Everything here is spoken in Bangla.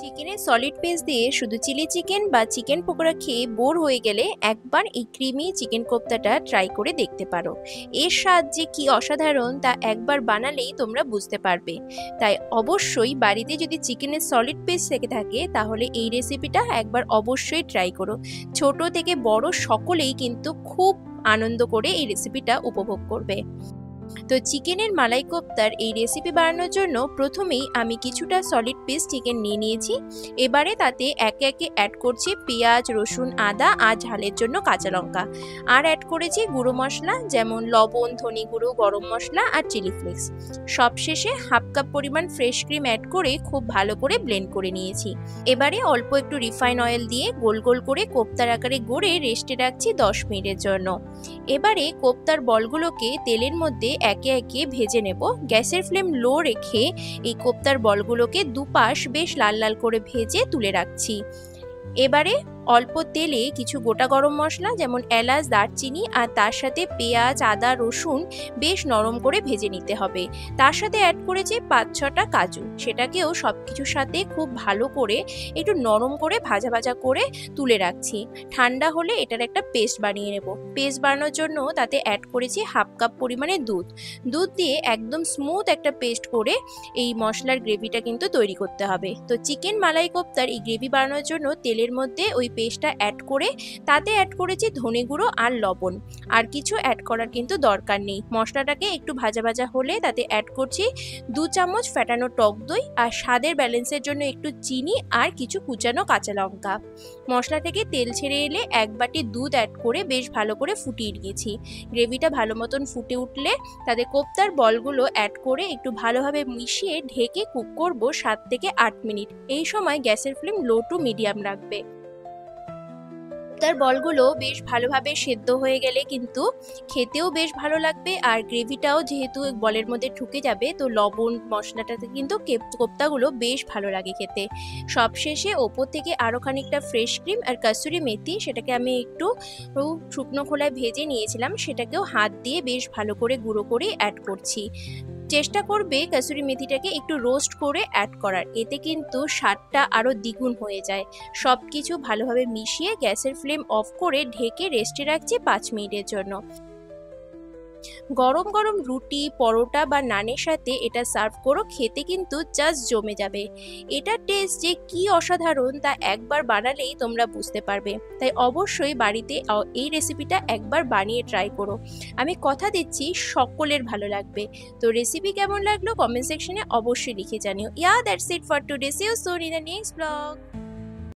চিকেনের সলিড পেস্ট দিয়ে শুধু চিলি চিকেন বা চিকেন পকোড়া খেয়ে বোর হয়ে গেলে একবার এই ক্রিমি চিকেন কোপ্তাটা ট্রাই করে দেখতে পারো। এর স্বাদ যে কি অসাধারণ তা একবার বানালেই তোমরা বুঝতে পারবে। তাই অবশ্যই বাড়িতে যদি চিকেনের সলিড পেস্ট থেকে থাকে তাহলে এই রেসিপিটা একবার অবশ্যই ট্রাই করো। ছোট থেকে বড় সকলেই কিন্তু খুব আনন্দ করে এই রেসিপিটা উপভোগ করবে। তো চিকেনের মালাই কোপ্তার এই রেসিপি বানানোর জন্য প্রথমেই আমি কিছুটা সলিড পিস চিকেন নিয়ে নিয়েছি। এবারে তাতে একে একে অ্যাড করছি পেঁয়াজ, রসুন, আদা আর ঝালের জন্য কাঁচা লঙ্কা। আর অ্যাড করেছি গুঁড়ো মশলা যেমন লবণ, ধনে গুঁড়ো, গরম মশলা আর চিলি ফ্লেক্স। সবশেষে হাফ কাপ পরিমাণ ফ্রেশ ক্রিম অ্যাড করে খুব ভালো করে ব্লেন্ড করে নিয়েছি। এবারে অল্প একটু রিফাইন অয়েল দিয়ে গোল গোল করে কোপ্তার আকারে গড়ে রেস্টে রাখছি 10 মিনিটের জন্য। এবারে কোপ্তার বলগুলোকে তেলের মধ্যে একে একে ভেজে নেব। গ্যাসের ফ্লেম লো রেখে এই কোপ্তার বলগুলোকে দুপাশ বেশ লাল লাল করে ভেজে তুলে রাখছি। এবারে অল্প তেলে কিছু গোটা গরম মশলা যেমন এলাচ, দারচিনি আর তার সাথে পেঁয়াজ, আদা, রসুন বেশ নরম করে ভেজে নিতে হবে। তার সাথে অ্যাড করেছি 5-6টা কাজু, সেটাকেও সব কিছুর সাথে খুব ভালো করে একটু নরম করে ভাজা ভাজা করে তুলে রাখছি। ঠান্ডা হলে এটার একটা পেস্ট বানিয়ে নেব। পেস্ট বানানোর জন্য তাতে অ্যাড করেছি হাফ কাপ পরিমাণে দুধ দিয়ে একদম স্মুথ একটা পেস্ট করে এই মশলার গ্রেভিটা কিন্তু তৈরি করতে হবে। তো চিকেন মালাই কোপ্তার এই গ্রেভি বানানোর জন্য তেলের মধ্যে ওই পেস্টটা অ্যাড করে তাতে অ্যাড করেছি ধনে গুঁড়ো আর লবণ। আর কিছু অ্যাড করার কিন্তু দরকার নেই। মশলাটাকে একটু ভাজা ভাজা হলে তাতে অ্যাড করছি 2 চামচ ফেটানো টক দই আর স্বাদের ব্যালেন্সের জন্য একটু চিনি আর কিছু কুচানো কাঁচা লঙ্কা। মশলা থেকে তেল ছেড়ে এলে 1 বাটি দুধ অ্যাড করে বেশ ভালো করে ফুটিয়ে নিয়েছি। গ্রেভিটা ভালো মতন ফুটে উঠলে তাতে কোপ্তার বলগুলো অ্যাড করে একটু ভালোভাবে মিশিয়ে ঢেকে কুক করব 7 থেকে 8 মিনিট। এই সময় গ্যাসের ফ্লেম লো টু মিডিয়াম রাখবে। কোপ্তার বলগুলো বেশ ভালোভাবে সেদ্ধ হয়ে গেলে কিন্তু খেতেও বেশ ভালো লাগবে। আর গ্রেভিটাও যেহেতু বলের মধ্যে ঢুকে যাবে তো লবণ মশলাটাতে কিন্তু কোপ্তাগুলো বেশ ভালো লাগে খেতে। সবশেষে ওপর থেকে আরও খানিকটা ফ্রেশ ক্রিম আর কাসুরি মেথি, সেটাকে আমি একটু শুকনো খোলায় ভেজে নিয়েছিলাম, সেটাকেও হাত দিয়ে বেশ ভালো করে গুঁড়ো করে অ্যাড করছি। চেষ্টা করবে কাসুরি মেথিটাকে একটু রোস্ট করে অ্যাড করার, এতে কিন্তু স্বাদটা আরও দ্বিগুণ হয়ে যায়। সব কিছু ভালোভাবে মিশিয়ে গ্যাসের ফ্লেম অফ করে ঢেকে রেস্টে রাখছি 5 মিনিটের জন্য। গরম গরম রুটি, পরোটা বা নানের সাথে এটা সার্ভ করো, খেতে কিন্তু জাস্ট জমে যাবে। এটার টেস্ট যে কি অসাধারণ তা একবার বানালেই তোমরা বুঝতে পারবে। তাই অবশ্যই বাড়িতে এই রেসিপিটা একবার বানিয়ে ট্রাই করো। আমি কথা দিচ্ছি সকলের ভালো লাগবে। তো রেসিপি কেমন লাগলো কমেন্ট সেকশনে অবশ্যই লিখে জানিও। That's it for today. See you soon in the next blog.